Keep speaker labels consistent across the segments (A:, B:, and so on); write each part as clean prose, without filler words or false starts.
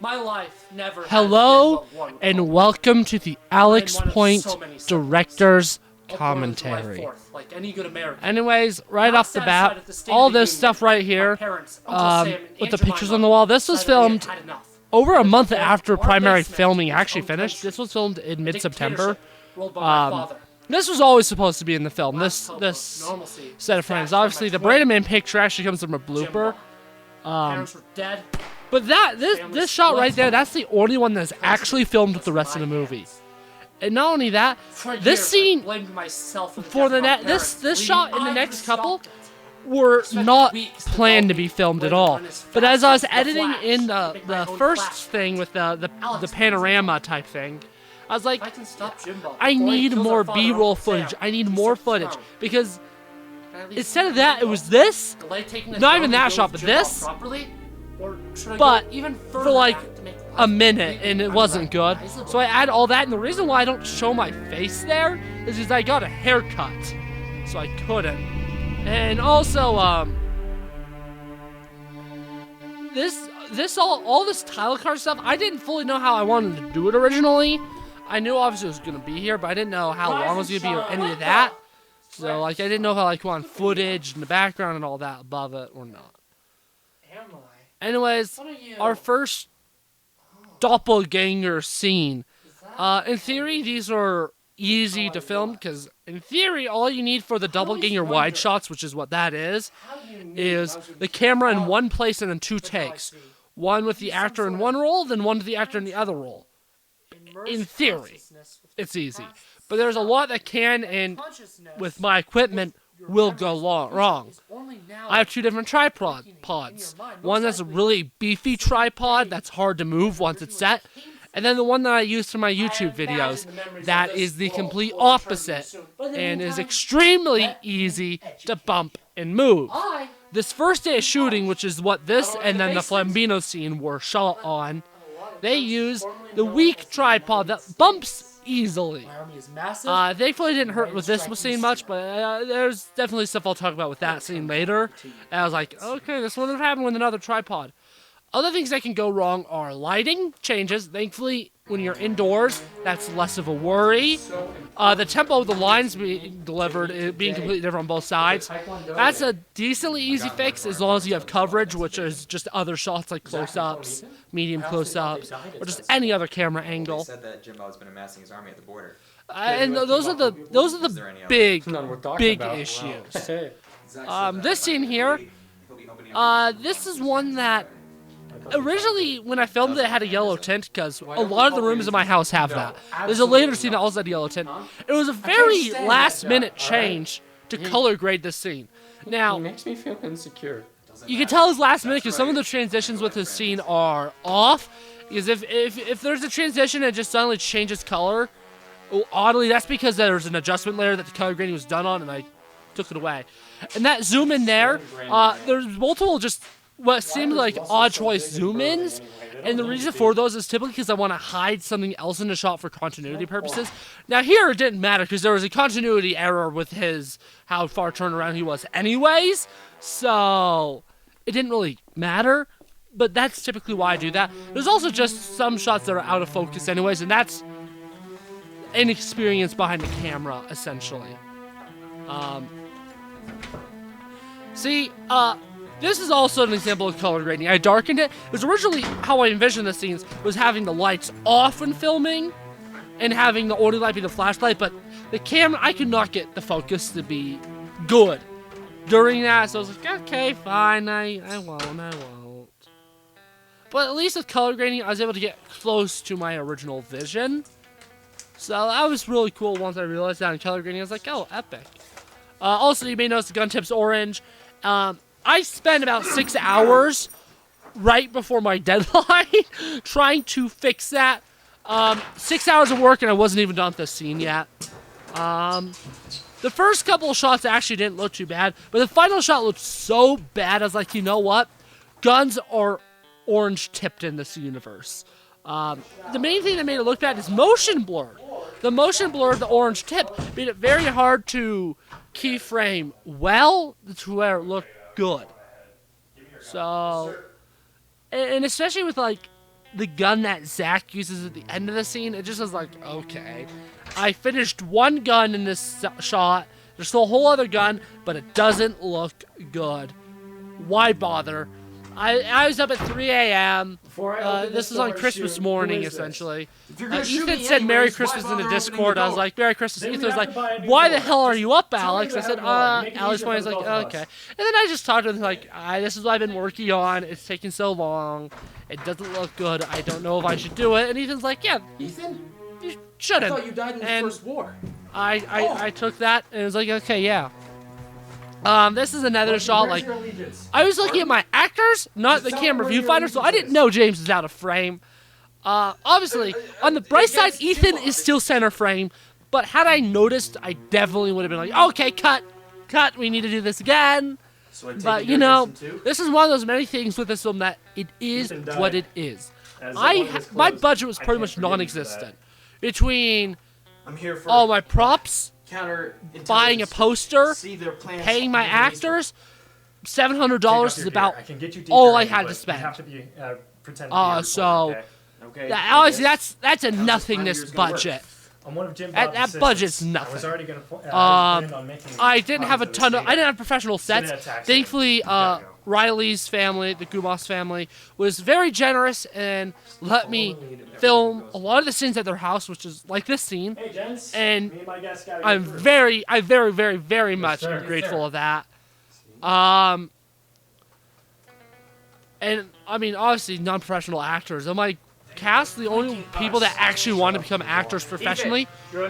A: My life never.
B: Hello, and welcome to the Alex Point Director's Commentary.
A: Like any good American.
B: Anyways, right off the bat, all this stuff right here, with the pictures on the wall, this was filmed over a month after primary filming actually finished. This was filmed in mid-September. This was always supposed to be in the film. This set of frames. Obviously, the Brandon Man picture actually comes from a blooper.
A: Parents were dead.
B: But this shot right there, that's the only one that's actually filmed with the rest of the movie. And not only that, this scene for this shot and the next couple were not planned to be filmed at all. But as I was editing in the first thing with the panorama type thing, I was like, I need more B-roll footage. I need more footage because instead of that, it was this. Not even that shot, but this. But for like a minute, and it wasn't good. So I add all that, and the reason why I don't show my face there is because I got a haircut, so I couldn't. And also, all this title card stuff, I didn't fully know how I wanted to do it originally. I knew obviously it was gonna be here, but I didn't know how long it was gonna be or any of that. So like I didn't know how like want footage in the background and all that above it or not. Anyways, our first doppelganger scene. In theory, these are easy to film because in theory, all you need for the doppelganger wide shots, which is what that is the camera in one place and then two takes. One with the actor in one role, then one with the actor in the other role. In theory, it's easy. But there's a lot that can, and with my equipment, will go wrong. I have two different tripods. One that's a really beefy tripod that's hard to move once it's set, and then the one that I use for my YouTube videos that is the complete opposite and is extremely easy to bump and move. This first day of shooting, which is what this and then the Flambino scene were shot on, they use the weak tripod that bumps easily. Thankfully it didn't hurt with this scene much, but there's definitely stuff I'll talk about with that scene later. And I was like, okay, this wouldn't have happened with another tripod. Other things that can go wrong are lighting changes. Thankfully, when you're indoors, that's less of a worry. The tempo of the lines being delivered being completely different on both sides. That's a decently easy fix as long as you have coverage, which is just other shots like close-ups, medium close-ups, or just any other camera angle.
C: He said that Jimbo's been amassing his army at the border.
B: And those are the big issues. This scene here, this is one that originally, when I filmed it had a yellow tint because a lot of the rooms in my house have that. There's a later scene that also had a yellow tint. It was a very last-minute change to color grade this scene. Now,
D: it makes me feel insecure.
B: You can tell it's last minute because some of the transitions with this scene are off. Because if there's a transition and it just suddenly changes color, oddly, that's because there's an adjustment layer that the color grading was done on, and I took it away. And that zoom in there, there's multiple just what seemed like odd choice zoom-ins, and the reason for those is typically because I want to hide something else in the shot for continuity purposes. Now here it didn't matter because there was a continuity error with how far turned around he was anyways, so it didn't really matter, but that's typically why I do that. There's also just some shots that are out of focus anyways, and that's inexperience behind the camera, essentially. This is also an example of color grading. I darkened it. It was originally how I envisioned the scenes was having the lights off when filming and having the only light be the flashlight, but the camera, I could not get the focus to be good during that, so I was like, okay, fine, I won't. But at least with color grading, I was able to get close to my original vision. So that was really cool once I realized that in color grading. I was like, oh, epic. Also, you may notice the gun tip's orange. I spent about 6 hours right before my deadline trying to fix that. 6 hours of work and I wasn't even done with this scene yet. The first couple of shots actually didn't look too bad, but the final shot looked so bad, I was like, you know what? Guns are orange tipped in this universe. The main thing that made it look bad is motion blur. The motion blur of the orange tip made it very hard to keyframe well to where it looked good. So, and especially with like the gun that Zach uses at the end of the scene, it just was like, okay. I finished one gun in this shot. There's still a whole other gun, but it doesn't look good. Why bother? I was up at 3 a.m. This is on Christmas morning, essentially. Ethan said Merry Christmas in the Discord. I was like, Merry Christmas. Ethan was like, why the hell are you up, Alex? I said, Alex was like, okay. And then I just talked to him like, this is what I've been working on. It's taking so long. It doesn't look good. I don't know if I should do it. And Ethan's like, yeah,
A: Ethan?
B: you shouldn't.
A: I thought you died in the first war.
B: I took that and it was like, okay, yeah. This is another shot, like, I was looking at my actors, not the camera viewfinder, so I didn't know James was out of frame. Obviously, on the bright side, Ethan is still center frame, but had I noticed, I definitely would have been like, okay, cut, we need to do this again. But, you know, this is one of those many things with this film that it is what it is. My budget was pretty much non-existent. Between all my props, buying a poster, paying my actors, $700 is about all I had to spend. So honestly, that's a nothingness budget. That budget's nothing. I didn't have I didn't have professional sets. Thankfully, Riley's family, the Gumos family, was very generous and let me film a lot of the scenes at their house, which is like this scene. And I'm very, very much grateful of that. And I mean, obviously, non-professional actors. I'm like, cast, the only people that actually want to become actors professionally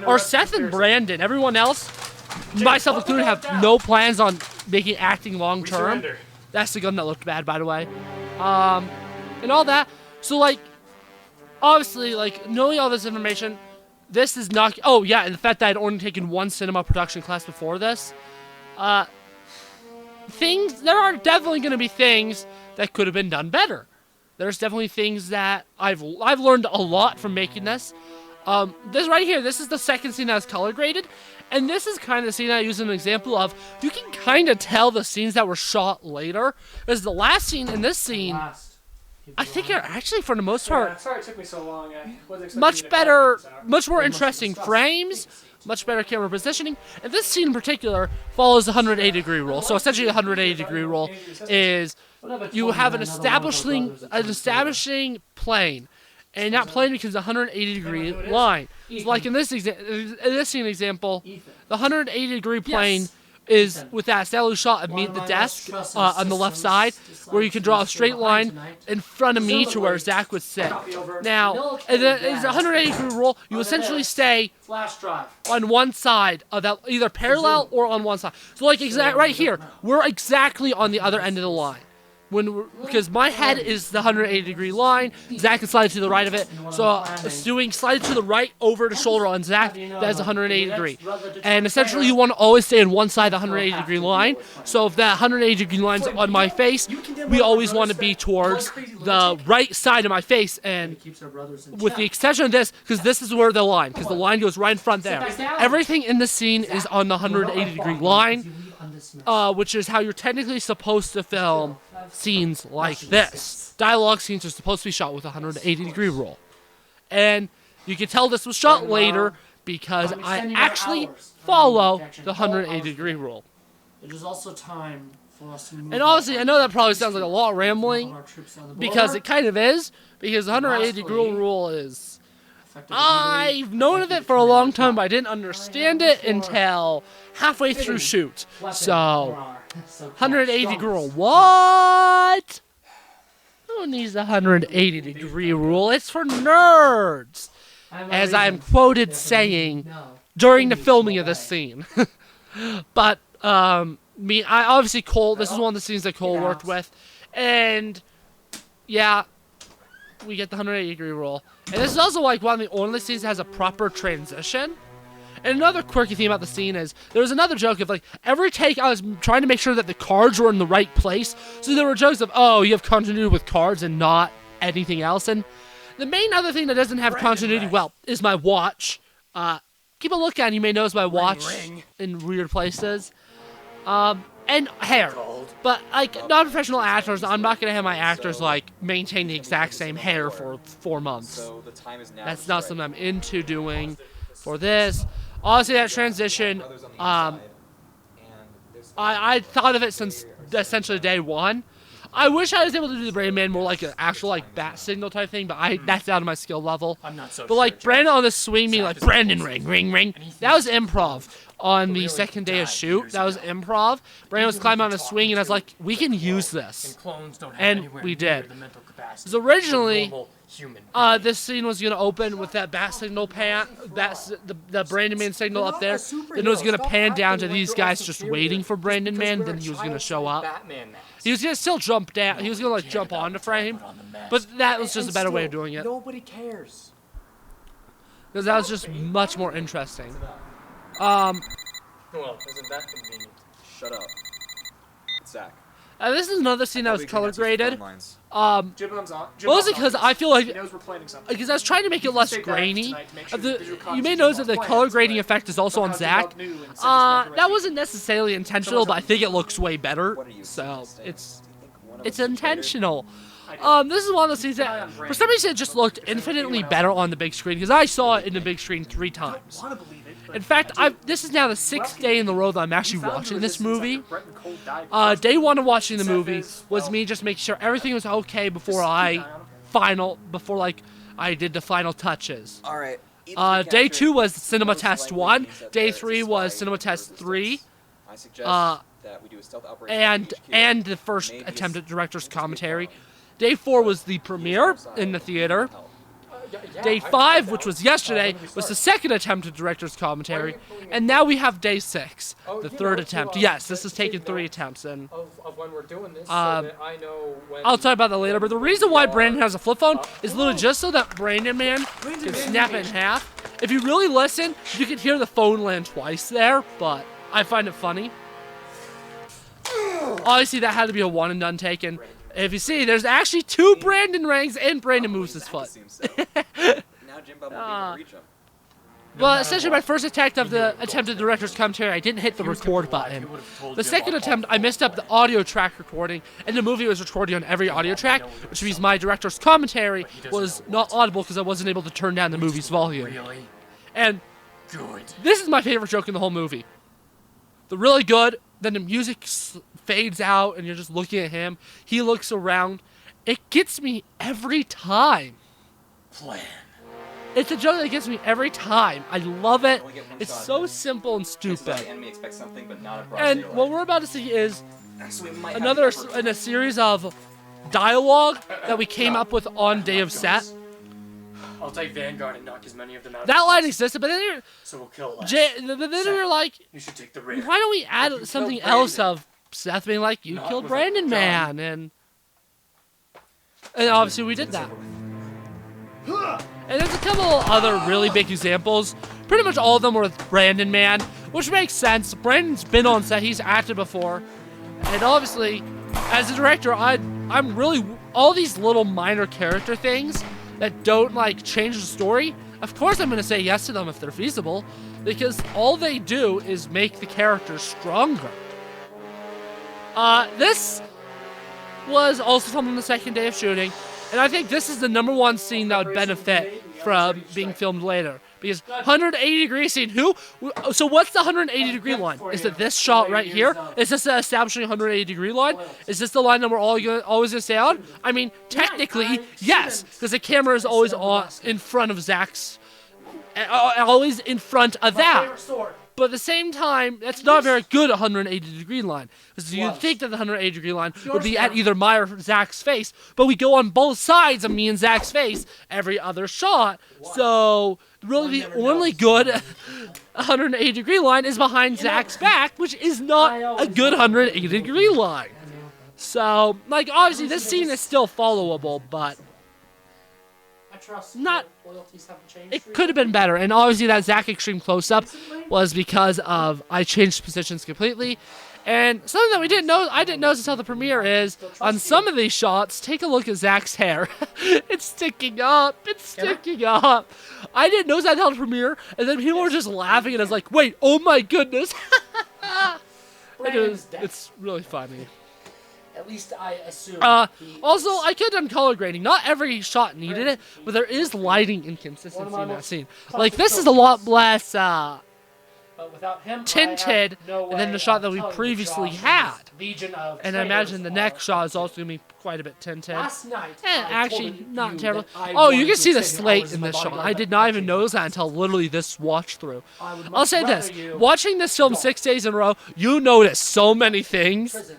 B: are Seth and Brandon. Everyone else, myself included, have no plans on making acting long term. That's the gun that looked bad, by the way. And all that. So, like, obviously, like, knowing all this information, this is not... Oh, yeah, and the fact that I'd only taken one cinema production class before this. There are definitely going to be things that could have been done better. There's definitely things that I've learned a lot from making this. This right here, this is the second scene that was color graded. And this is kind of the scene I use as an example of, you can kind of tell the scenes that were shot later. Because the last scene and this scene, I think are actually, for the most part,
D: sorry it took me so long.
B: much better, much more interesting frames, much better camera positioning. And this scene in particular follows the 180-degree rule. So essentially the 180-degree rule is you have an establishing plane. And that plane becomes a 180-degree line. So like in this scene example, the 180-degree plane is with that established shot of me at the desk on the left side, where you can draw a straight line in front of me to where Zach would sit. Now, it's a 180-degree rule. You essentially stay on one side of that, either parallel or on one side. So like right here, we're exactly on the other end of the line. Because my head is the 180-degree line, Zach can slide to the right of it. So doing slide to the right over the shoulder on Zach, that is 180-degree. And essentially you want to always stay on one side of the 180-degree line. So if that 180-degree line's on my face, we always want to be towards the right side of my face. And with the exception of this, because this is where the line, because the line goes right in front there. Everything in the scene is on the 180-degree line, which is how you're technically supposed to film scenes like this. Dialogue scenes are supposed to be shot with a 180-degree rule. And you can tell this was shot later because I actually follow the 180-degree rule.
A: It is also time for us to move.
B: And honestly, I know that probably sounds like a lot of rambling, because it kind of is, because the 180-degree rule is... I've known of it for a long time, but I didn't understand it until halfway through shoot. So, 180-degree rule. What? Who needs the 180-degree rule? It's for nerds. As I'm quoted saying during the filming of this scene. But, I obviously Cole, this is one of the scenes that Cole worked with. And, yeah, we get the 180-degree rule. And this is also like one of the only scenes that has a proper transition. And another quirky thing about the scene is, there was another joke of like, every take I was trying to make sure that the cards were in the right place. So there were jokes of, oh, you have continuity with cards and not anything else. And the main other thing that doesn't have continuity, well, is my watch. Keep a look at it, you may notice my watch in weird places. and hair.
A: Gold.
B: But like non-professional actors, I'm not gonna have my actors like maintain the exact same hair for 4 months.
C: So the time is now.
B: That's not something I'm into doing for this. Honestly, that transition, I thought of it since essentially day one. I wish I was able to do the Brandon Man more like an actual like bat signal type thing, but that's out of my skill level.
A: I'm not so
B: But like
A: sure,
B: Brandon on the swing being like Brandon ring, ring, ring. That was improv. On the second day of shoot, that was improv. Brandon was climbing on a swing and I was like, we can use this.
A: Clones don't have
B: And
A: anywhere
B: we
A: near
B: did.
A: the mental capacity
B: So originally,
A: of a normal human
B: this scene was gonna open with that bat signal pan, the Brandon Man signal up there. Then it was gonna pan down to these guys just waiting for Brandon Man. Then he was gonna show up.
A: Batman mask.
B: He was gonna still jump down. He was gonna like jump onto frame, but that was just a better way of doing it
A: Nobody cares.
B: because that was just much more interesting.
A: Well, isn't that convenient?
C: Shut up. It's Zach.
B: This is another scene that was color graded.
A: Jibbo's on.
B: Mostly because I feel like
A: He knows we're planning something.
B: because I was trying to make it less
A: Save that
B: grainy.
A: tonight to make sure
B: Of
A: the
B: the,
A: visual
B: you may
A: concepts
B: notice that
A: of
B: the
A: our
B: color
A: plans,
B: grading
A: but
B: effect is also on
A: somehow
B: Zach.
A: Jibbob knew and sent us in that
B: That
A: direction.
B: wasn't necessarily intentional, but I think it looks way better.
C: What are you
B: So
C: saying?
B: it's
C: Do you think one of
B: it's
C: us is better?
B: intentional. This is one of those scenes that, for some reason, it just looked infinitely better on the big screen because I saw it in the big screen 3 times.
A: Want to believe it, but
B: In fact, this is now the 6th day in the row that I'm actually
A: found
B: watching
A: the
B: this
A: resistance
B: movie.
A: after Brett and Cole died.
B: Day 1 of watching the
A: Seth
B: movie
A: is,
B: was
A: well,
B: me just making sure everything was okay before
A: just keep
B: I
A: an eye on him.
B: I did the final touches.
C: All right.
B: Day 2 was Cinema Test 1. Day 3 was Cinema Test 3.
C: I suggest that we do a stealth operation
B: And the first attempt at director's commentary. Day 4 was the premiere in the theater. Day 5, which was yesterday, was the second attempt at director's commentary. And now we have day 6, the third attempt. Yes, this has taken 3 attempts. And
A: Of when we're doing this,
B: Um,
A: so that I know when.
B: I'll talk about that later. But the reason why Brandon has a flip phone is literally just so that Brandon Man can snap it in half. If you really listen, you can hear the phone land twice there, but I find it funny. Obviously, that had to be a one and done take. And if you see, there's actually 2 Brandon rings, and Brandon moves his foot.
C: Now Jim Bob will be able to reach him.
B: Well, essentially, my first attempt of the attempted director's commentary, I didn't hit the record button. The second attempt, I messed up the audio track recording, and the movie was recording on every audio track, which means my director's commentary was not audible because I wasn't able to turn down the movie's volume.
A: Really
B: And
A: good.
B: this is my favorite joke in the whole movie. The really good, then the music fades out, and you're just looking at him. He looks around. It gets me every time.
A: Plan.
B: It's a joke that gets me every time. I love it.
C: Only get one
B: It's
C: shot.
B: so simple and
C: So that
B: stupid.
C: the enemy expects something, but not a broad
B: And
C: daylight.
B: what we're about to see is
C: So we might have
B: another
C: the upper
B: in a series of dialogue that we came up with on day of set.
A: I'll take Vanguard and knock as many of them out.
B: That line existed, but then
A: So we'll kill less.
B: you're like,
A: You should take the rear.
B: why don't we add something else of Seth being like, you
A: Not
B: killed
A: with a
B: Brandon
A: gun.
B: Man, and obviously we did that. And there's a couple other really big examples. Pretty much all of them were with Brandon Man, which makes sense. Brandon's been on set, he's acted before. And obviously, as a director, I'm really, all these little minor character things that don't like change the story, of course I'm gonna say yes to them if they're feasible, because all they do is make the characters stronger. This was also filmed on the second day of shooting, and I think this is the #1 scene that would benefit from being filmed later. Because 180 degree scene, so what's the 180 degree line? Is it this shot right here? Is this the establishing 180 degree line? Is this the line that we're always gonna stay on? I mean, technically, yes, because the camera is always in front of Zach's, always in front of that. But at the same time, that's not a very good 180 degree line. Because you'd think that the 180 degree line would be at either my or Zach's face, but we go on both sides of me and Zach's face every other shot. So really the only good 180 degree line is behind Zach's back, which is not a good 180 degree line. So, like, obviously this scene is still followable, but not. It could have been better, and obviously that Zach extreme close-up was because of I changed positions completely. And something that I didn't notice until the premiere is on some of these shots, take a look at Zach's hair. It's sticking up. It's sticking up. I didn't notice that until the premiere, and then people were just laughing, and I was like, wait, oh my goodness. It's really funny.
A: At least I assume.
B: Also, I could have done color grading. Not every shot needed it, but there is lighting inconsistency in that scene. Like, this is a lot less,
A: But without him,
B: tinted than the shot that we previously had. And I imagine the next shot is also going to be quite a bit tinted.
A: Last night,
B: Actually, not terribly. Oh, you can see the slate in this shot. I did not even notice that until literally this watch through. I'll say this. Watching this film 6 days in a row, you notice so many things.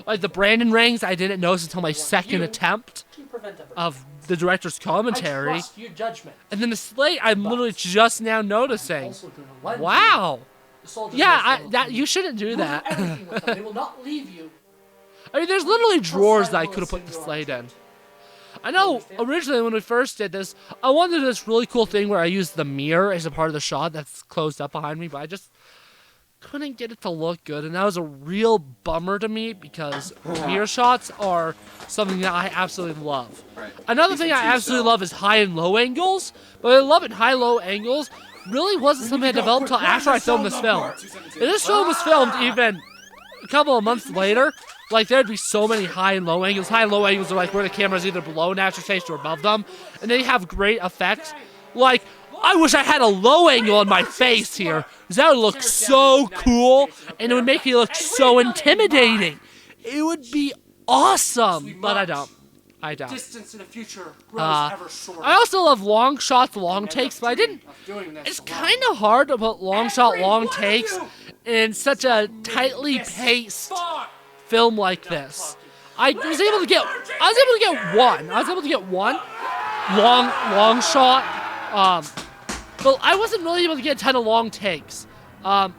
B: Like the Brandon rings, I didn't notice until my second attempt of the director's commentary. And then the slate, I'm literally just now noticing. Wow. Yeah, you shouldn't do that.
A: They will not leave you.
B: I mean, there's literally drawers that I could have put the slate in. I know, originally when we first did this, I wanted this really cool thing where I used the mirror as a part of the shot that's closed up behind me, but I just couldn't get it to look good, and that was a real bummer to me because mirror shots are something that I absolutely love. Another thing I absolutely love is high and low angles, but I love it high-low angles really wasn't something I developed until after I filmed this film. If this film was filmed even a couple of months later, like, there'd be so many high and low angles. High and low angles are like where the camera's either below an actor's face or above them, and they have great effects. Like, I wish I had a low angle on my face here, because that would look so cool, and it would make me look so intimidating. It would be awesome, but I don't.
A: Distance in the future grows ever shorter.
B: I also love long shots, long takes, but I didn't. It's kind of hard to put long shot, long takes in such a tightly paced film like this. I was able to get one long shot, but I wasn't really able to get a ton of long takes.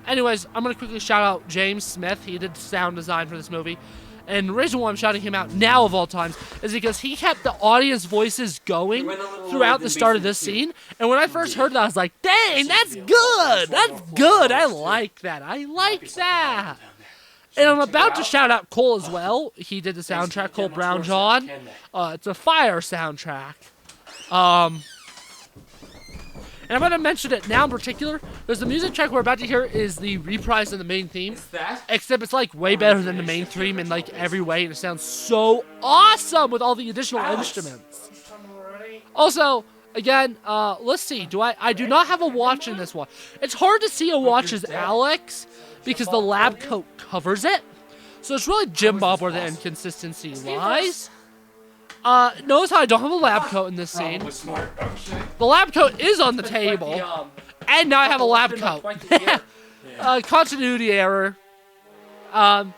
B: Anyways, I'm gonna quickly shout out James Smith. He did sound design for this movie. And the reason why I'm shouting him out now of all times is because he kept the audience voices going throughout the start of this scene. And when I first heard that, I was like, dang, that's good. That's good. I like that. And I'm about to shout out Cole as well. He did the soundtrack, Cole Brown John. It's a fire soundtrack. And I'm going to mention it now in particular, because the music track we're about to hear is the reprise of the main theme. Except it's like way better than the main theme in like every way, and it sounds so awesome with all the additional instruments. Also, again, let's see. I do not have a watch in this one. It's hard to see a watch as Alex because the lab coat covers it. So it's really Jim Bob where the inconsistency lies. Notice how I don't have a lab coat in this scene. The lab coat is on the table, and now I have a lab coat. Continuity error. The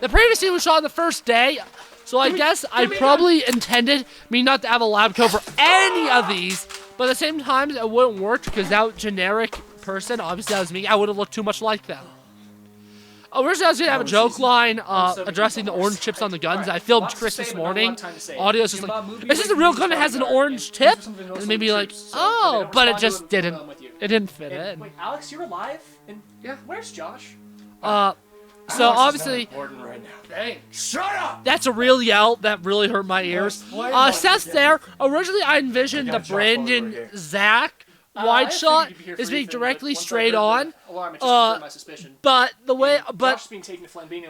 B: previous scene was shot on the first day, so I guess I probably intended me not to have a lab coat for any of these, but at the same time, it wouldn't work because that generic person, obviously that was me, I would have looked too much like them. Originally, I was going to have a joke line addressing the orange tips on the guns. I filmed Chris this morning. Audio is just like, is this a real gun that has an orange tip? And maybe like, oh, but it just didn't. It didn't fit in.
A: Wait, Alex, you're alive? And yeah, where's Josh?
B: So obviously,
A: Shut up!
B: That's a real yell that really hurt my ears. Seth's there. Originally, I envisioned the Brandon Zach wide shot is being directly straight on, but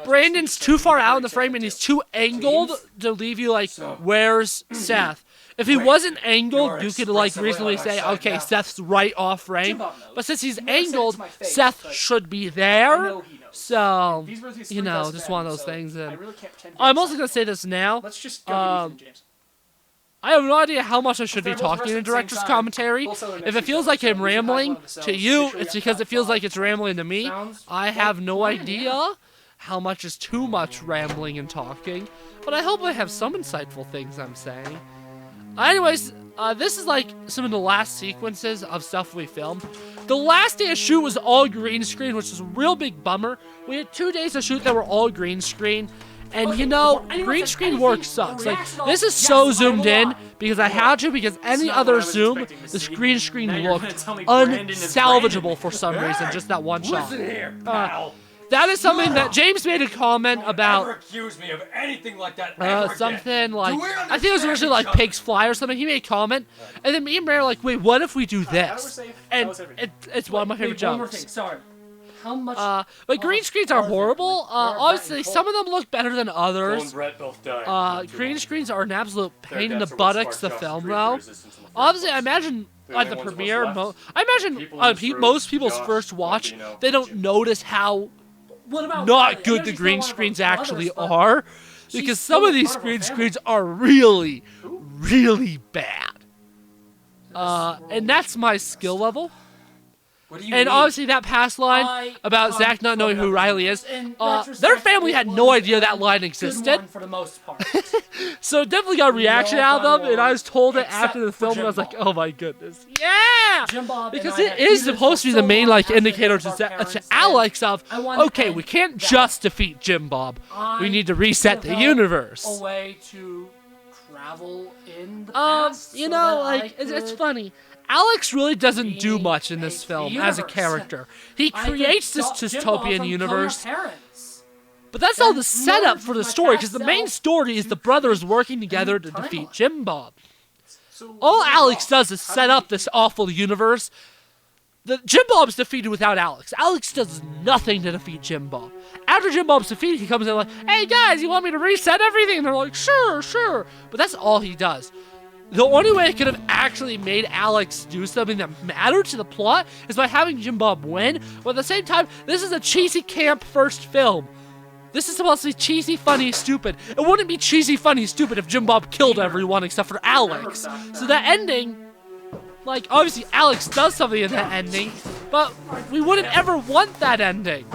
B: Brandon's too far out in the frame and he's too angled to leave you like, where's Seth? If he wasn't angled, you could like reasonably say, okay, Seth's right off frame, but since he's angled, Seth should be there. So, you know, just one of those things. And I'm also gonna say this now.
A: Let's just go James.
B: I have no idea how much I should be talking in director's commentary. If it feels like I'm rambling to you, it's because it feels like it's rambling to me. I have no idea how much is too much rambling and talking, but I hope I have some insightful things I'm saying. Anyways, this is like some of the last sequences of stuff we filmed. The last day of shoot was all green screen, which is a real big bummer. We had 2 days of shoot that were all green screen. And you know, green screen work sucks. Like, this is so zoomed in because I had to, because any other zoom, this green screen looked unsalvageable for some reason, just that one shot. That is something that James made a comment about.
A: Never accuse me of anything like that.
B: Something like, I think it was originally like pigs fly or something. He made a comment, and then me and Mary were like, wait, what if we do this? And it's one of my favorite jokes.
A: Sorry. How much?
B: But green screens are horrible. Obviously, some of them look better than others. Green screens are an absolute pain in the buttocks to film, though. Obviously, I imagine at the premiere, I imagine most people's first watch, they don't notice how not good the green screens actually are, because some of these green screens are really, really bad. And that's my skill level. And obviously that past line about Zach not knowing who Riley is, their family had no idea that line existed.
A: For the most part.
B: So it definitely got a reaction out of them, and I was told it after the film, and I was like, oh my goodness. Yeah! Because it is supposed to be the main indicator to Alex of, okay, we can't just defeat Jim Bob. We need to reset the universe.
A: A way to travel in the past.
B: It's funny. Alex really doesn't do much in this film as a character. He creates this dystopian universe, but that's all the setup for the story, because the main story is the brothers working together to defeat Jim Bob. All Alex does is set up this awful universe. Jim Bob's defeated without Alex. Alex does nothing to defeat Jim Bob. After Jim Bob's defeated, he comes in like, hey guys, you want me to reset everything? And they're like, sure. But that's all he does. The only way it could have actually made Alex do something that mattered to the plot is by having Jim Bob win, but at the same time, this is a cheesy camp first film. This is supposed to be cheesy, funny, stupid. It wouldn't be cheesy, funny, stupid if Jim Bob killed everyone except for Alex. So that ending, obviously Alex does something in that ending, but we wouldn't ever want that ending.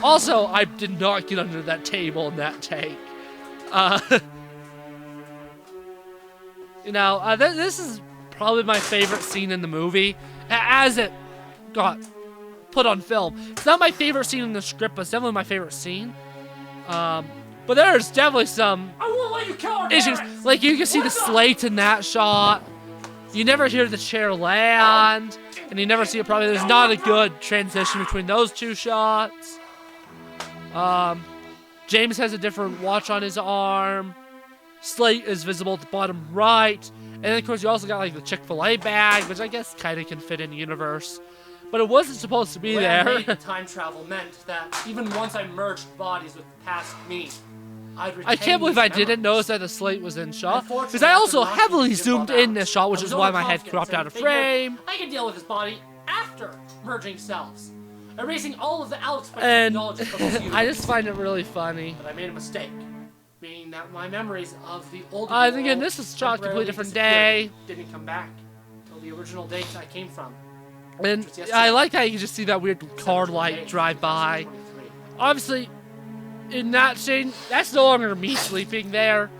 B: Also, I did not get under that table in that take. This is probably my favorite scene in the movie, as it got put on film. It's not my favorite scene in the script, but it's definitely my favorite scene. But there's definitely some issues. Like, you can see the slate in that shot. You never hear the chair land, and you never see it probably. There's not a good transition between those two shots. James has a different watch on his arm. Slate is visible at the bottom right. And then, of course, you also got, the Chick-fil-A bag, which I guess kind of can fit in the universe. But it wasn't supposed to be there.
A: Time travel meant that even once I merged bodies with past me,
B: I can't believe I didn't notice that the slate was in shot. Because I also heavily zoomed in this shot, which is why my head cropped out of frame.
A: I can deal with his body after merging selves. Erasing all of the Alex
B: and
A: knowledge of the
B: I just find it really funny.
A: But I made a mistake, meaning that my memories of the old
B: again, this is shot a completely different day.
A: Didn't come back till the original date I came from.
B: And I like how you just see that weird car light drive by. Obviously, in that scene, that's no longer me sleeping there.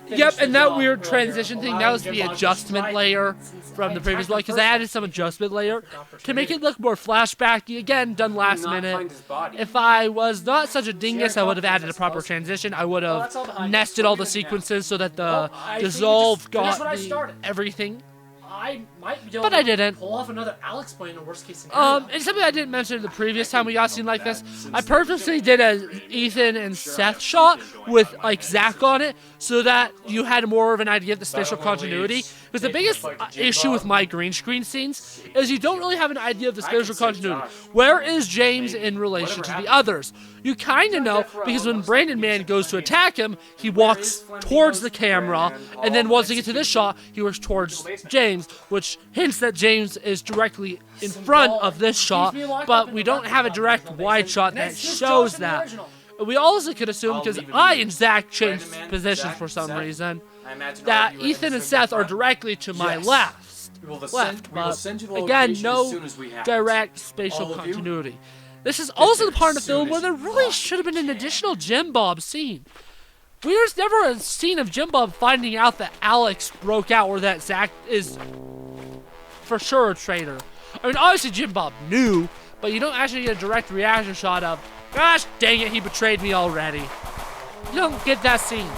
B: Yep, and that weird transition thing, that was the adjustment layer from the previous one, because I added some adjustment layer to make it look more flashbacky. Again, done last minute. If I was not such a dingus, I would have added a proper transition. I would have nested all the sequences so that the dissolve got everything.
A: I might be able
B: but I didn't.
A: Pull off another Alex play in a worst case scenario.
B: And something I didn't mention the previous time we got a scene like this, I purposely did a Ethan and Seth shot with Zach on it, so that you had more of an idea of the spatial continuity. Because the biggest issue with my green screen scenes is you don't really have an idea of the spatial continuity. Where is James in relation to the others? You kind of know, because when Brandon Man goes to attack him, he walks towards the camera, and then once he gets to this shot, he works towards James, which hints that James is directly in front of this shot, but we don't have a direct wide shot that shows that. We also could assume, because I and Zach changed positions for some reason, that Ethan and Seth are directly to my left. But again, no direct spatial continuity. This is also the part of the film where there really should have been an additional Jim Bob scene. There's never a scene of Jim Bob finding out that Alex broke out, or that Zach is for sure a traitor. I mean, obviously Jim Bob knew, but you don't actually get a direct reaction shot of, gosh dang it, he betrayed me already. You don't get that scene.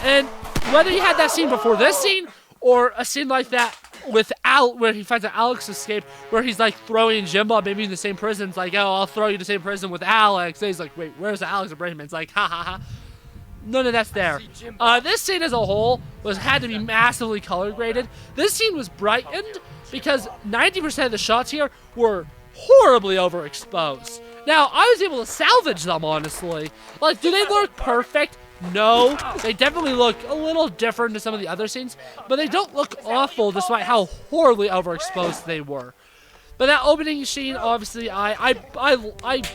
B: And whether you had that scene before this scene, or a scene like that with where he finds out Alex escaped, where he's throwing Jim Bob maybe in the same prison. It's like, oh, I'll throw you to the same prison with Alex. And he's like, wait, where's Alex? And Brandon's like, ha ha ha. None of that's there. This scene as a whole had to be massively color graded. This scene was brightened because 90% of the shots here were horribly overexposed. Now, I was able to salvage them, honestly. Like, do they look perfect? No. They definitely look a little different to some of the other scenes, but they don't look awful despite how horribly overexposed they were. But that opening scene, obviously, I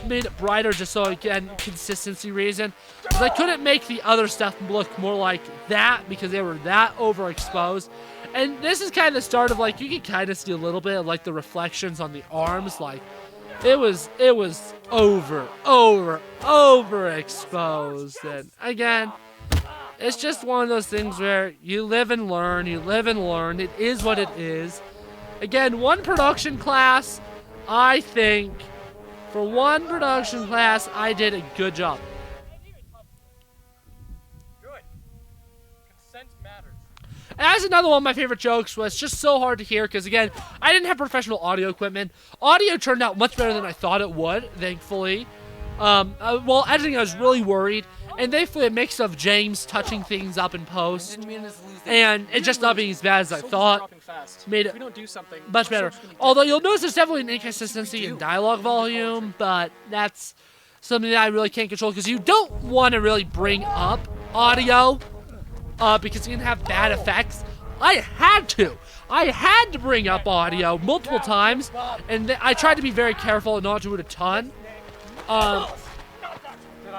B: made it brighter just so, again, consistency reason. Because I couldn't make the other stuff look more like that because they were that overexposed. And this is kind of the start of, like, you can kind of see a little bit of, like, the reflections on the arms. Like, it was overexposed. And, again, it's just one of those things where you live and learn, It is what it is. Again, one production class, I think, for one production class, I did a good job.
A: Good. Consent matters.
B: As another one of my favorite jokes was just so hard to hear because, again, I didn't have professional audio equipment. Audio turned out much better than I thought it would, thankfully. While editing, I was really worried. And thankfully, a mix of James touching things up in post and it just not being as bad as I thought made it much better. Although you'll notice there's definitely an inconsistency in dialogue volume, but that's something that I really can't control because you don't want to really bring up audio because you can have bad effects. I had to bring up audio multiple times, and I tried to be very careful and not do it a ton.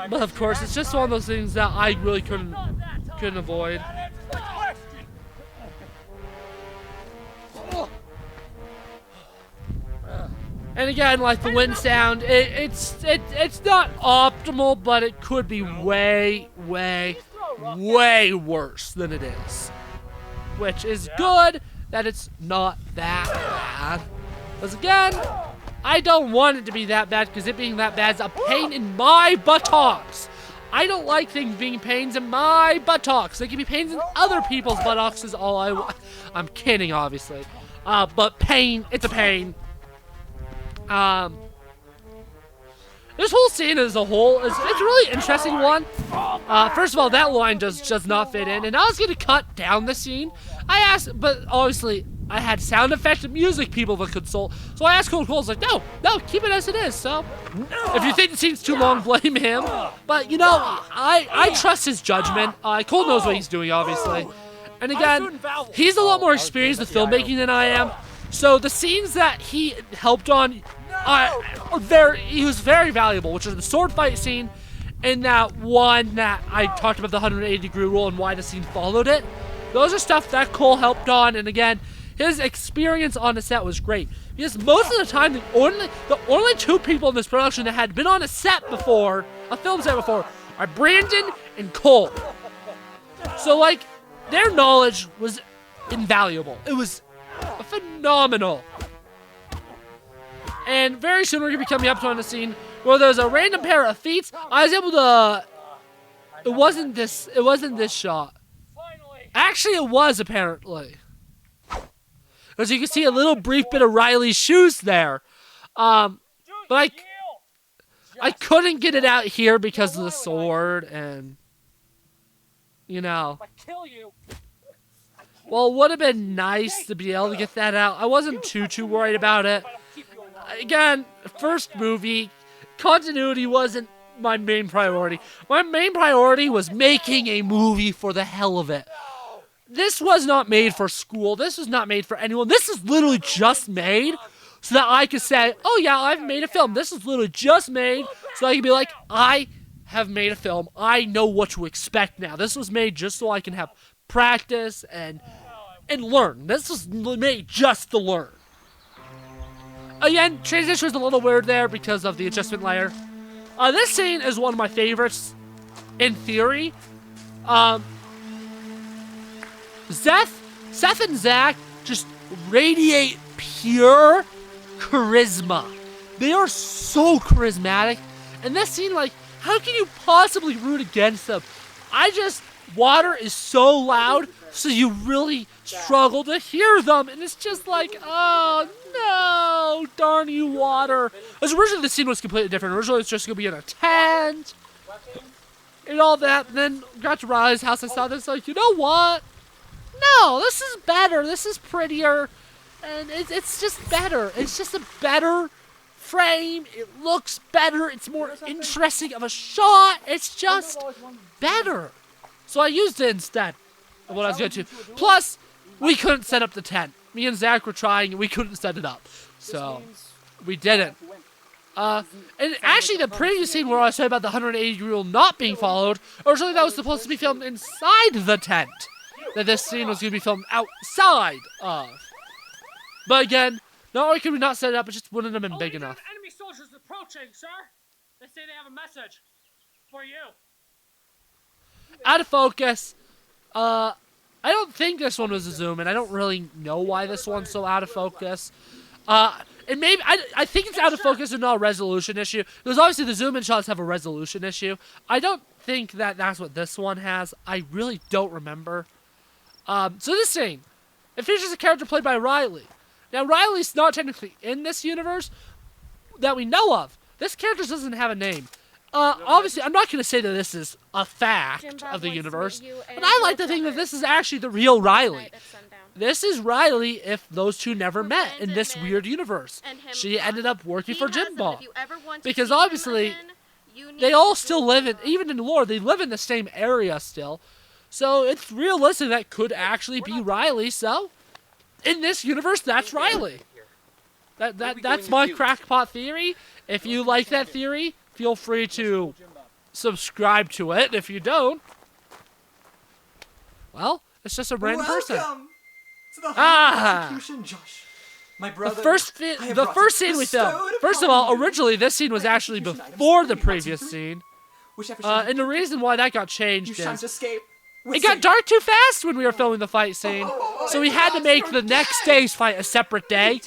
B: But of course, it's just one of those things that I really couldn't avoid. And again, like the wind sound, it's not optimal, but it could be way worse than it is. Which is good that it's not that bad. Because again, I don't want it to be that bad because it being that bad is a pain in my buttocks. I don't like things being pains in my buttocks. They can be pains in other people's buttocks is all I want. I'm kidding, obviously. But pain, it's a pain. This whole scene as a whole it's a really interesting one. First of all, that line does not fit in, and I was gonna cut down the scene. I asked, but obviously I had sound effects and music people to consult, so I asked Cole. Cole's like, no, keep it as it is. So if you think the scene's too long, blame him. But you know, I trust his judgment. Cole knows what he's doing, obviously, and again, he's a lot more experienced with filmmaking than I am. So the scenes that he helped on, he was very valuable, which is the sword fight scene, and that one that I talked about the 180-degree rule and why the scene followed it. Those are stuff that Cole helped on, and again, his experience on the set was great. Because most of the time, the only two people in this production that had been on a set before, a film set before, are Brandon and Cole. So like, their knowledge was invaluable. It was phenomenal. And very soon we're going to be coming up to on the scene where there's a random pair of feats. I was able to... It wasn't this shot. Actually, it was, apparently. As you can see, a little brief bit of Riley's shoes there. But I couldn't get it out here because of the sword and... You know... Well, it would have been nice to be able to get that out. I wasn't too worried about it. Again, first movie, continuity wasn't my main priority. My main priority was making a movie for the hell of it. This was not made for school. This was not made for anyone. This is literally just made so that I could say, oh yeah, I've made a film. This is literally just made so I can be like, I have made a film. I know what to expect now. This was made just so I can have practice and learn. This was made just to learn. Again, transition was a little weird there because of the adjustment layer. This scene is one of my favorites in theory. Seth and Zach just radiate pure charisma. They are so charismatic. And this scene, like, how can you possibly root against them? Water is so loud, so you really struggle to hear them. And it's just like, oh no, darn you, water. Because originally the scene was completely different. Originally it was just going to be in a tent and all that. And then got to Riley's house and saw this, like, you know what? No, this is better. This is prettier. And it's just better. It's just a better frame. It looks better. It's more interesting of a shot. It's just better. So I used it instead of what I was going to. Plus, we couldn't set up the tent. Me and Zach were trying, and we couldn't set it up. So we didn't. And actually, the previous scene where I said about the 180 rule not being followed, originally that was supposed to be filmed inside the tent. That this scene was going to be filmed outside of. But again, not only could we not set it up, it just wouldn't have been big enough.
A: Enemy soldiers approaching, sir. They say they have a message for you.
B: Out of focus. I don't think this one was a zoom, and I don't really know why this one's so out of focus. And maybe I think it's out of focus and not a resolution issue. Because obviously the zoom in shots have a resolution issue. I don't think that that's what this one has. I really don't remember. So this scene, it features a character played by Riley. Now Riley's not technically in this universe that we know of. This character doesn't have a name. Obviously, I'm not going to say that this is a fact of the universe, but I like to think that this is actually the real Riley. This is Riley if those two never met in this weird universe. She ended up working for Jim Bob. Because obviously, they all still live in, even in lore, they live in the same area still. So it's realistic that could actually be Riley, so in this universe, that's Riley. That's my crackpot theory. If you like that theory, feel free to subscribe to it. If you don't, well, it's just a random person.
C: To the execution, Josh. My brother,
B: the first scene we filmed. First of all, originally this scene was actually before the previous scene. And the reason why that got changed is it got dark too fast when we were filming the fight scene. So we had to make the next day's fight a separate day.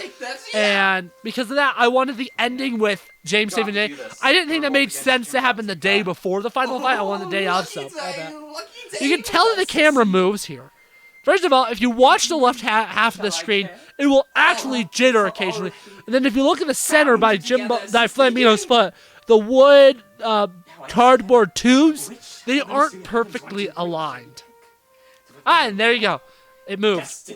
B: And because of that, I wanted the ending with James saving the day. I didn't think that made sense to happen the day before the final fight. I wanted the day of, so you can tell that the camera moves here. First of all, if you watch the left half of the screen, it will actually jitter occasionally. And then if you look at the center by Flambino's foot, the wood cardboard tubes, they aren't perfectly aligned. And there you go. It moves.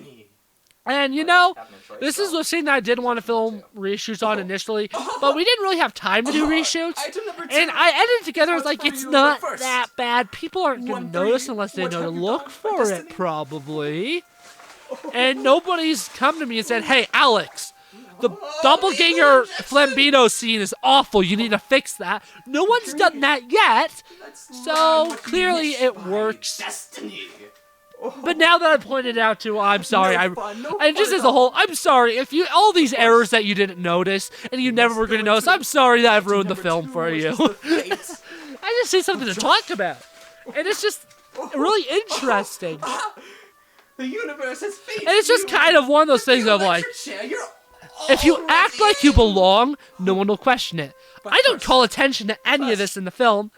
B: And you know, this is a scene that I did want to film reshoots on initially, but we didn't really have time to do reshoots. And I edited together, I was like, it's not that bad. People aren't going to notice unless they know to look for it, probably. And nobody's come to me and said, hey, Alex, the doppelganger Flambino scene is awful. You need to fix that. No one's done that yet. So clearly it works. But now that I pointed it out to, I'm sorry. And just as a whole, I'm sorry if you all these errors that you didn't notice and you never were going to notice. I'm sorry that I've ruined the film for you. I just need something to talk about, and it's just really interesting.
C: The universe has faced
B: and it's just kind of one of those things of like, if you act like you belong, no one will question it. I don't call attention to any of this in the film.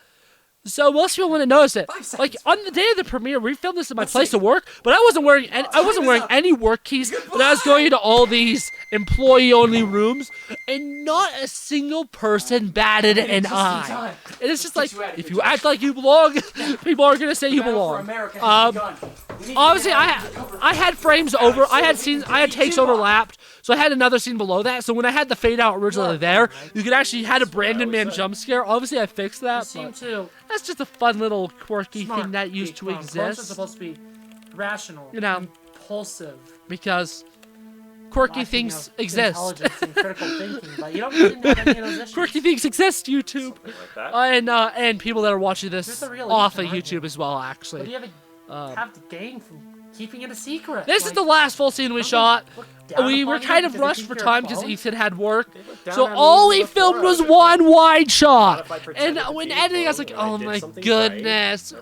B: So most people wouldn't notice it. Like on the day of the premiere, we filmed this in my place of work, but I wasn't wearing any work keys. But I was going into all these employee-only rooms, and not a single person batted an eye. And it's just like, if you act like you belong, people are gonna say you belong. Obviously, I had frames over. I had scenes. I had takes overlapped. So I had another scene below that. So when I had the fade out originally there, you could actually had a Brandon Man jump scare. Obviously, I fixed that. But that's just a fun little quirky thing that used to exist.
A: It's supposed to be rational,
B: you know,
A: impulsive,
B: because quirky things exist.
A: Intelligence and critical thinking, but you don't really have any of those issues.
B: Quirky things exist, YouTube, and people that are watching this off of YouTube as well. Actually,
A: what do you have to gain from keeping it a secret?
B: This is the last full scene we shot. We were kind of rushed for time because Ethan had work, so all we filmed was one wide shot. And when editing, I was like, "Oh my goodness!"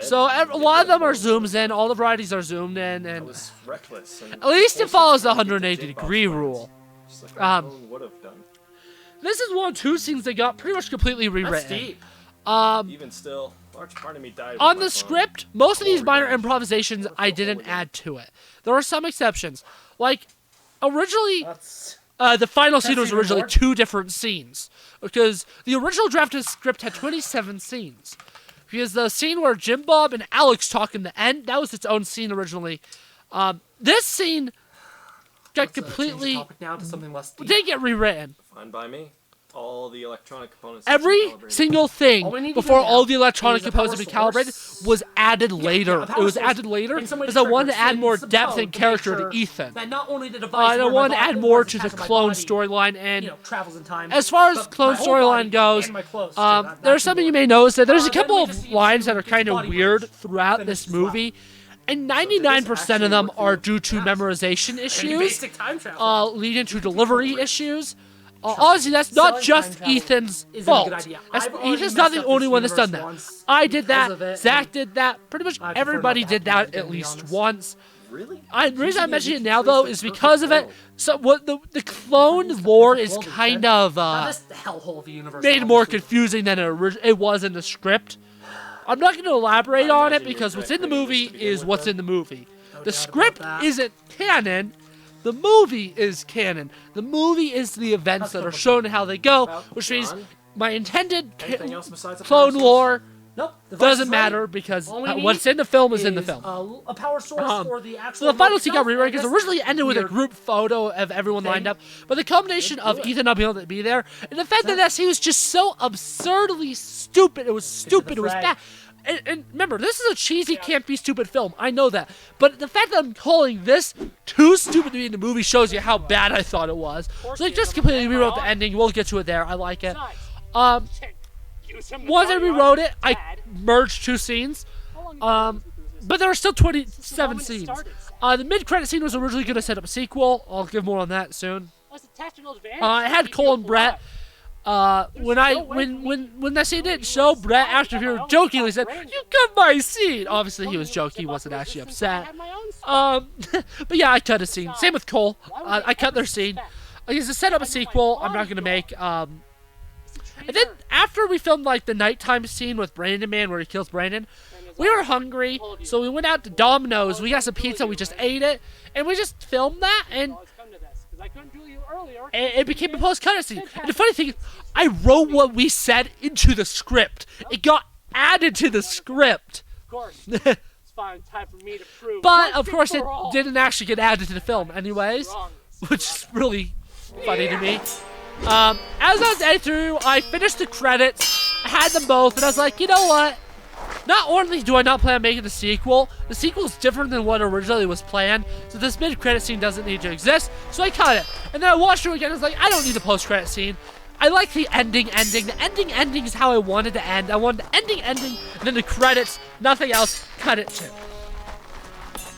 B: So a lot of them are zooms in. All the varieties are zoomed in, and at least it follows the 180-degree rule. This is one of two scenes that got pretty much completely rewritten.
D: Even still, large part of me died
B: on the script, most of these minor improvisations I didn't add to it. There are some exceptions. Like, originally, the final scene was originally 2 different scenes. Because the original drafted script had 27 scenes. Because the scene where Jim Bob and Alex talk in the end, that was its own scene originally. This scene got
A: Let's, change the
B: completely
A: topic now to something less deep.
B: didn't get rewritten.
D: Fine by me. All the electronic components. have been
B: Every
D: calibrated.
B: single
A: All
B: thing
A: we need to
B: before
A: do
B: all
A: now
B: the electronic
A: is a
B: components have been
A: power
B: calibrated
A: source.
B: was added later.
A: a
B: It
A: power
B: was
A: source
B: added later
A: in some way
B: because I wanted to
A: triggered
B: add more
A: some
B: depth
A: code
B: and
A: to
B: character
A: make
B: to
A: sure
B: Ethan.
A: That not only the device
B: And I
A: where my
B: wanted to
A: body-
B: add
A: or
B: more
A: the
B: to the
A: attached my
B: clone
A: body,
B: storyline and.
A: you know, travels in time.
B: As far as
A: But
B: clone
A: my whole
B: storyline
A: body
B: goes,
A: and my clothes, too, not
B: there's something you may
A: keyboard.
B: notice that there's a
A: Then
B: couple
A: we
B: of
A: just need
B: lines
A: to
B: that are
A: get
B: kind
A: the
B: of
A: body
B: weird
A: merged.
B: throughout
A: Finish
B: this
A: as well.
B: movie, and
A: So
B: 99% of them
A: actually
B: are
A: work
B: due to
A: through
B: memorization
A: Maybe
B: issues,
A: basic time travel.
B: leading to delivery issues. Honestly, that's not
A: Selling
B: just
A: time travel
B: Ethan's
A: isn't a
B: fault.
A: good idea.
B: That's,
A: I've already
B: Ethan's not
A: messed
B: the
A: up
B: only
A: this
B: one that's done
A: universe
B: that.
A: once
B: I did
A: because
B: that.
A: of it,
B: Zach
A: and
B: did that. Pretty much
A: I prefer
B: everybody
A: not
B: did
A: to happen
B: that
A: again,
B: at
A: to be
B: least
A: honest.
B: once.
D: Really?
B: The reason I'm mentioning it now,
D: Where's
B: though,
D: the
B: is
D: perfect
B: because of it.
D: world?
B: So what the clone lore is
A: world is
B: kind
A: there.
B: of
A: Now, this hellhole of the universe.
B: made more
A: obviously-
B: confusing than it was in the script. I'm not going to elaborate
D: I
B: on it
D: imagine you
B: because
D: were
B: what's in the
D: correcting
B: movie
D: this to begin
B: is
D: with,
B: what's
D: then?
B: in the movie.
A: No
B: The
A: doubt
B: script
A: about that.
B: isn't canon. The movie is canon. The movie is the events that are shown and how they go,
D: Well,
B: which means
D: John?
B: my intended
D: Anything else besides a
B: clone
D: power source?
B: lore
A: Nope. the device
B: doesn't
A: is ready.
B: matter because
A: All we
B: what's
A: need
B: in the film is in the
A: is,
B: film.
A: A power source for the actual.
B: So the final
A: remote
B: scene got
A: itself,
B: rewritten
A: and
B: because
A: this
B: originally it ended with a
A: weird
B: group photo of everyone lined
A: thing.
B: up, but the combination of Ethan not being able to be there and the fact that that scene was just so absurdly stupid. It was stupid. It was
A: fray.
B: bad. And remember, this is a cheesy, campy, stupid film. I know that, but the fact that I'm calling this too stupid to be in the movie shows you how bad I thought it was. So they just completely rewrote the ending. We'll get to it there. I like it. Once I rewrote it, I merged two scenes. But there were still 27 scenes. The mid-credit scene was originally going to set up a sequel. I'll give more on that soon. I had Cole and Brett. When that scene didn't show, Brett after he jokingly said, "You cut my scene." Obviously, he was joking. He wasn't actually upset. But yeah, I cut a scene. Same with Cole. I cut their scene. I guess to set up a sequel, I'm not gonna make. And then after we filmed like the nighttime scene with Brandon Man where he kills Brandon, we were hungry, so we went out to Domino's. We got some pizza. We just ate it, and we just filmed that, and it became a post-credit scene. And the funny thing is, I wrote what we said into the script. It got added to the script.
E: Of course, it's fine time for me to prove.
B: But,
E: once
B: of
E: and
B: course, it
E: for all
B: didn't actually get added to the film anyways,
E: wrong.
B: which is really funny to me. As I was editing through, I finished the credits, I had them both, and I was like, you know what? Not only do I not plan on making the sequel is different than what originally was planned, so this mid-credit scene doesn't need to exist, so I cut it. And then I watched it again, and I was like, I don't need the post-credit scene. I like the ending. The ending is how I wanted to end. I wanted the ending, and then the credits, nothing else, cut it too.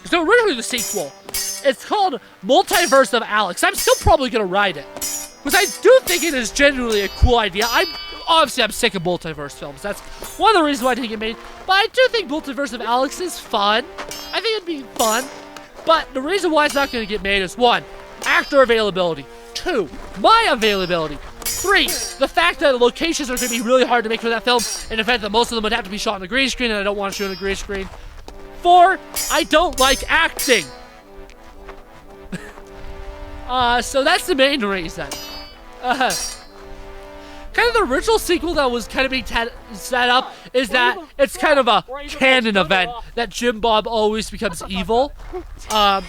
B: So originally the sequel, it's called Multiverse of Alex. I'm still probably going to write it, because I do think it is genuinely a cool idea. I'm sick of multiverse films. That's one of the reasons why I didn't get made. But I do think Multiverse of Alex is fun. I think it'd be fun. But the reason why it's not going to get made is 1, actor availability. 2, my availability. 3, the fact that locations are going to be really hard to make for that film, and the fact that most of them would have to be shot on a green screen, and I don't want to shoot on a green screen. 4, I don't like acting. So that's the main reason. Kind of the original sequel that was kind of being set up is that it's kind of a canon event that Jim Bob always becomes evil. But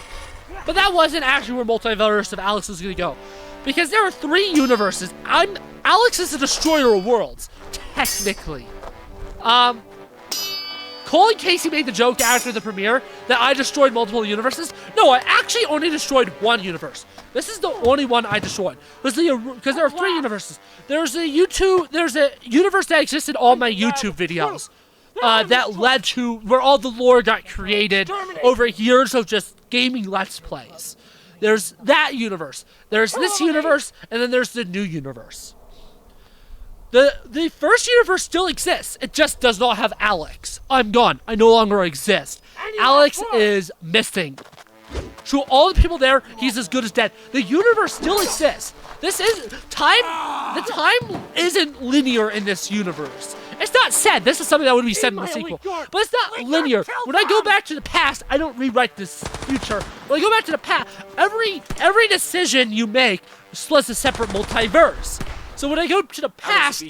B: that wasn't actually where Multiverse of Alex was going to go. Because there are 3 universes. Alex is the destroyer of worlds, technically. Cole and Casey made the joke after the premiere that I destroyed multiple universes. No, I actually only destroyed 1 universe. This is the only one I destroyed. Because there are 3 universes. There's a universe that existed on my YouTube videos that led to where all the lore got created over years of just gaming Let's Plays. There's that universe. There's this universe, and then there's the new universe. The first universe still exists. It just does not have Alex. I'm gone. I no longer exist. Alex is missing. To all the people there, he's as good as dead. The universe still exists. This is time. The time isn't linear in this universe. It's not said. This is something that would be said in the sequel, but it's not linear. When I go back to the past, I don't rewrite this future. When I go back to the past, every decision you make splits a separate multiverse. So when I go to the past,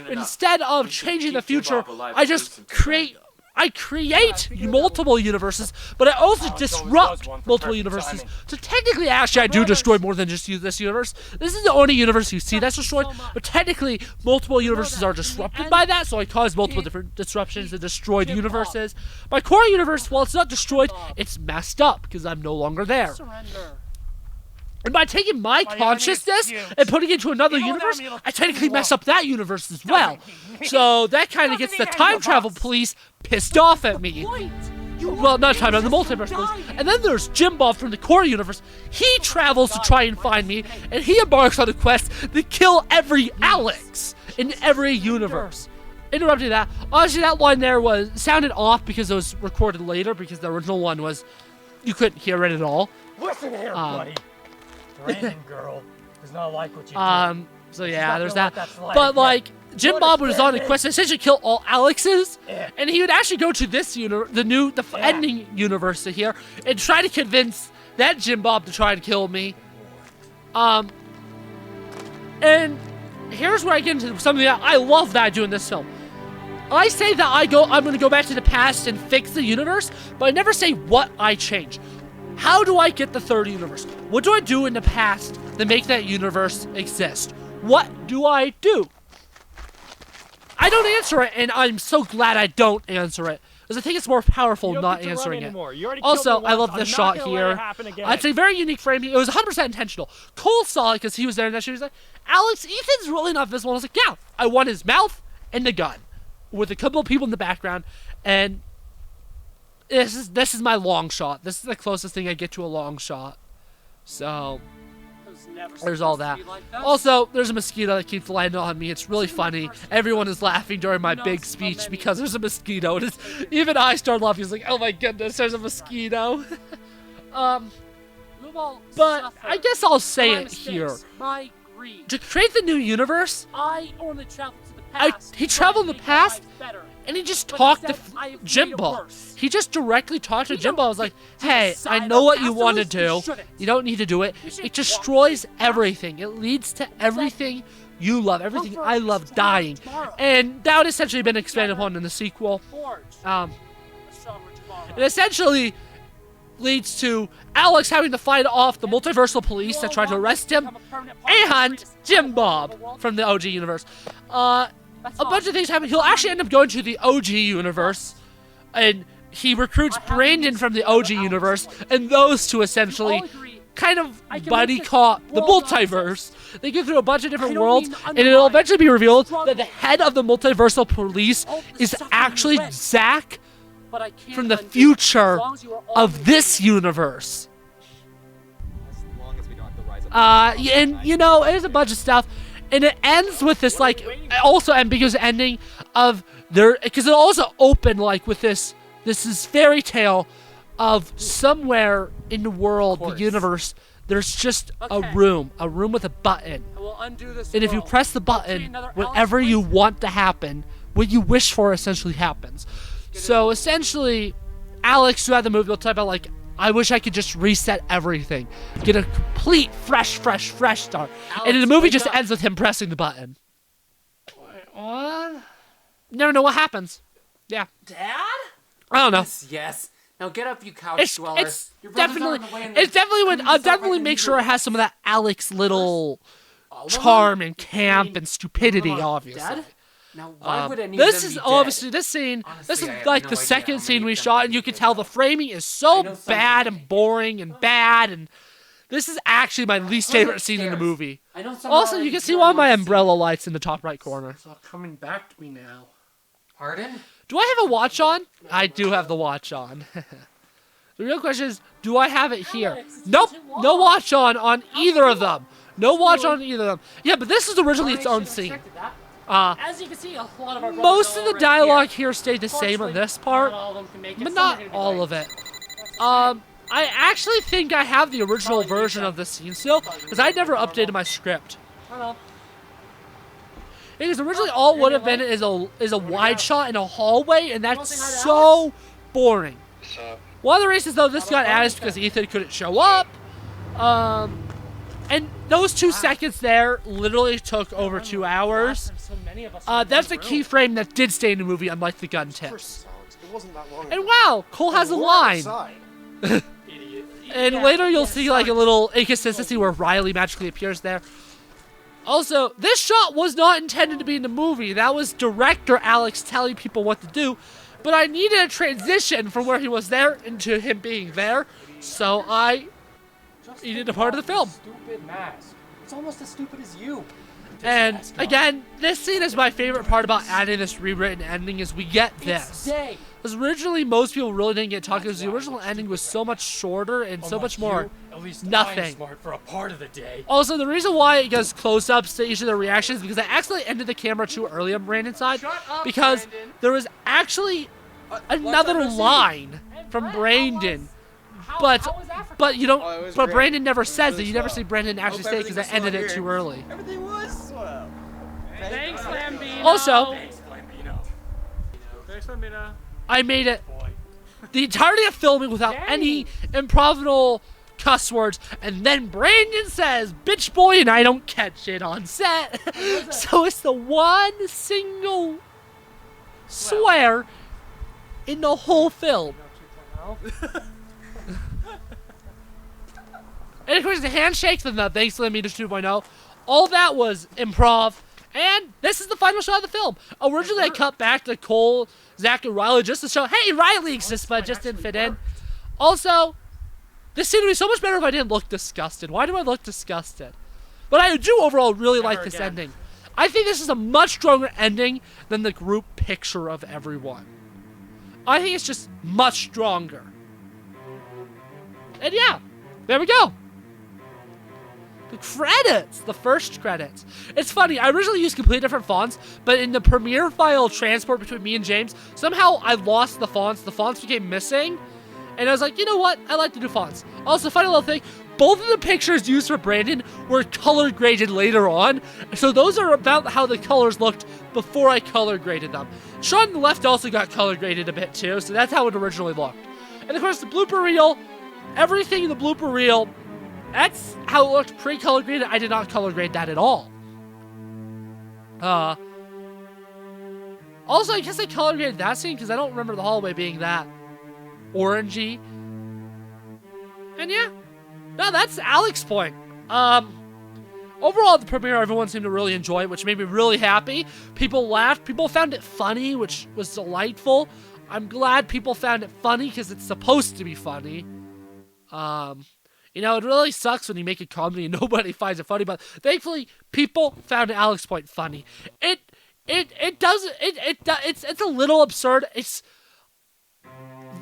B: instead of changing the future, I just create I create multiple universes, but I also disrupt multiple universes. So technically, actually, I do destroy more than just this universe. This is the only universe you see that's destroyed, but technically, multiple universes are disrupted by that, so I cause multiple different disruptions and destroyed universes. My core universe, while it's not destroyed, it's messed up because I'm no longer there.
E: Surrender.
B: And by taking my consciousness and putting it into another universe, I technically mess up that universe as well. So that kind of gets the time travel police pissed off at me. Well, not time travel, the multiverse police. And then there's Jim Bob from the core universe. He travels to try and find me, and he embarks on a quest to kill every Alex in every universe. Interrupting that, honestly, that line there sounded off because it was recorded later, because the original one was, you couldn't hear it at all.
F: Listen here, buddy. Brandon girl does not like what you do.
B: So yeah, there's that. But like, Jim Bob was on a quest to essentially kill all Alexes, and he would actually go to this the ending universe here, and try to convince that Jim Bob to try to kill me. And here's where I get into something that I love that I do in this film. I say that I'm gonna go back to the past and fix the universe, but I never say what I change. How do I get the third universe? What do I do in the past to make that universe exist? What do I do? I don't answer it, and I'm so glad I don't answer it, because I think it's more powerful not answering it. Also, I love this shot here. It's a very unique framing. It was 100% intentional. Cole saw it because he was there, and that she was like, Alex, Ethan's really not visible. And I was like, yeah, I want his mouth and the gun, with a couple of people in the background, and this is my long shot. This is the closest thing I get to a long shot. So there's all that. Also, there's a mosquito that keeps landing on me. It's really funny. Everyone is laughing during my big speech because there's a mosquito. And even I start laughing. It's like, oh my goodness, there's a mosquito. But I guess I'll say it here. To create the new universe,
E: I only traveled to the past.
B: He traveled in the past, and he just talked to Jim Bob. He just directly talked to Jim Bob. I was like, hey, I know what you want to do. You don't need to do it. It destroys everything. It leads to everything you love, everything I love dying. And that would essentially been expanded upon in the sequel. It essentially leads to Alex having to fight off the multiversal police that tried to arrest him, and Jim Bob from the OG universe. A bunch of things happen. He'll actually end up going to the OG universe, and he recruits Brandon from the OG universe, and those two essentially kind of buddy cop the multiverse. They go through a bunch of different worlds, and it'll eventually be revealed that the head of the multiversal police is actually Zach from the future of this universe. And you know, there's a bunch of stuff, and it ends with this like also ambiguous ending of there, because it'll also open like with this is fairy tale of somewhere in the world, the universe, there's just a room with a button, and if you press the button, whatever you want to happen, what you wish for essentially happens. So essentially, Alex throughout the movie will talk about like, I wish I could just reset everything, get a complete fresh start. And then the movie just ends with him pressing the button. What? Never know what happens. Yeah.
A: Dad?
B: I don't know.
A: Yes. Now get up, you couch dweller.
B: It's definitely when I'll definitely make sure it has some of that Alex little charm and camp and stupidity, obviously.
A: Dad? Now, why would any
B: this
A: of them
B: is
A: be
B: obviously
A: dead?
B: this scene.
A: Honestly,
B: this is
A: I have
B: like
A: no
B: the
A: idea
B: second
A: how
B: scene
A: many
B: we
A: of
B: shot,
A: them
B: and you can
A: they
B: tell the
A: have.
B: framing is so
A: know
B: bad
A: something.
B: and boring and bad, and this is actually my least favorite scene in the movie.
A: I know someone
B: Also,
A: already
B: you can see
A: joined
B: one of my
A: my
B: umbrella lights in the top right corner.
A: It's all coming back to me now. Pardon?
B: Do I have a watch on? I do have the watch on. The real question is, do I have it here? Nope, no watch on either of them. No watch on either of them. Yeah, but this is originally its own scene.
E: As you can see, a lot of our
B: Most of the dialogue here stayed the same on this part, but not all of it. I actually think I have the original version of this scene still, because I never updated my script. Because originally all it would have been is a wide shot in a hallway, and that's so boring. One of the reasons though this got added is because Ethan couldn't show up, and those 2 seconds there literally took over 2 hours. That's the key frame that did stay in the movie, unlike the gun tips.
C: wasn't that long
B: And
C: ago.
B: wow, Cole has a
C: We're
B: line.
C: outside.
B: And later you'll see like a little inconsistency where Riley magically appears there. Also, this shot was not intended to be in the movie. That was director Alex telling people what to do. But I needed a transition from where he was there into him being there. So I needed a part of the film.
F: Stupid mask. It's almost as stupid as you.
B: And again, this scene is my favorite part about adding this rewritten ending is we get this.
F: Day.
B: Because originally most people really didn't get talked because the original ending was so much shorter and so much more
F: At least
B: nothing.
F: I'm smart for a part of the day.
B: Also, the reason why it goes close-ups to each of the reactions is because I accidentally ended the camera too early on Brandon's side.
A: Shut up,
B: Because
A: Brandon.
B: there was actually another line from Brandon. But you don't.
C: Oh, it was
B: But
C: great.
B: Brandon never says
C: really
B: that. You never
C: swell.
B: see Brandon actually say it because I
C: everything was
B: ended it
C: swell
B: too early.
C: Everything was swell.
A: Thanks, Lambino.
B: Also,
F: Thanks, Lambino.
A: Thanks, Lambino.
B: I made it
F: Boy.
B: the entirety of filming without any improvisational cuss words, and then Brandon says "bitch boy" and I don't catch it on set. So it's the one single swear in the whole film. And of course the handshakes and the thanks Lambino 2.0, all that was improv. And this is the final shot of the film. Originally I cut back to Cole, Zach, and Riley just to show, hey, Riley exists, but it just didn't fit in. Also, this scene would be so much better if I didn't look disgusted. Why do I look disgusted? But I do overall really like this ending. I think this is a much stronger ending than the group picture of everyone. I think it's just much stronger. And yeah, there we go. The credits, the first credits. It's funny, I originally used completely different fonts, but in the Premiere file transport between me and James, somehow I lost the fonts became missing, and I was like, you know what, I like to do fonts. Also, funny little thing, both of the pictures used for Brandon were color graded later on, so those are about how the colors looked before I color graded them. Sean on the left also got color graded a bit too, so that's how it originally looked. And of course, the blooper reel, everything in the blooper reel, that's how it looked pre-color graded. I did not color grade that at all. Also, I guess I color graded that scene because I don't remember the hallway being that orangey. And yeah, no, that's Alex Point. Overall, the premiere, everyone seemed to really enjoy it, which made me really happy. People laughed. People found it funny, which was delightful. I'm glad people found it funny because it's supposed to be funny. You know, it really sucks when you make a comedy and nobody finds it funny, but thankfully, people found Alex Point funny. It's a little absurd.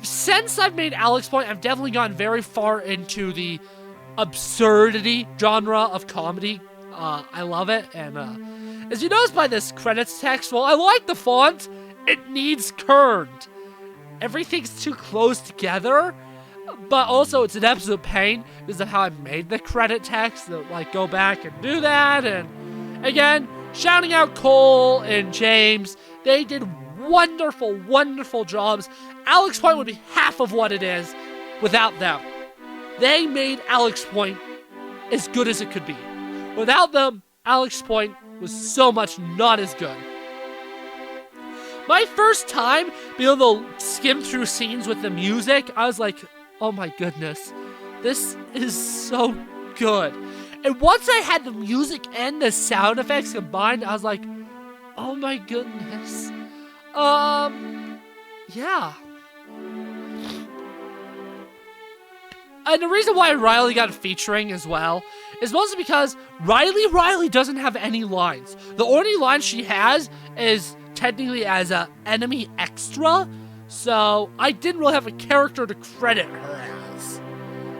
B: Since I've made Alex Point, I've definitely gone very far into the absurdity genre of comedy. I love it, and as you notice by this credits text, well, I like the font. It needs kerned. Everything's too close together. But also, it's an absolute pain because of how I made the credit text to, like, go back and do that. And again, shouting out Cole and James. They did wonderful, wonderful jobs. Alex Point would be half of what it is without them. They made Alex Point as good as it could be. Without them, Alex Point was so much not as good. My first time being able to skim through scenes with the music, I was like, oh my goodness, this is so good. And once I had the music and the sound effects combined, I was like, oh my goodness. Yeah. And the reason why Riley got a featuring as well is mostly because Riley doesn't have any lines. The only line she has is technically as a enemy extra, so I didn't really have a character to credit her as.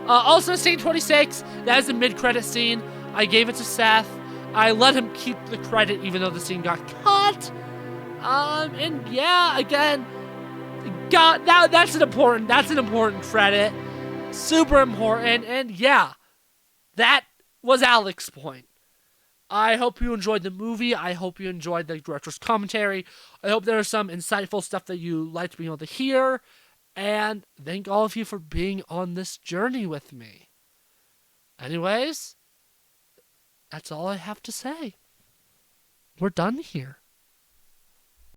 B: Also, scene 26, that is the mid-credit scene. I gave it to Seth. I let him keep the credit even though the scene got cut. And yeah, again, that's an important credit. Super important, and yeah, that was Alex Point. I hope you enjoyed the movie. I hope you enjoyed the director's commentary. I hope there was some insightful stuff that you liked being able to hear. And thank all of you for being on this journey with me. Anyways, that's all I have to say. We're done here.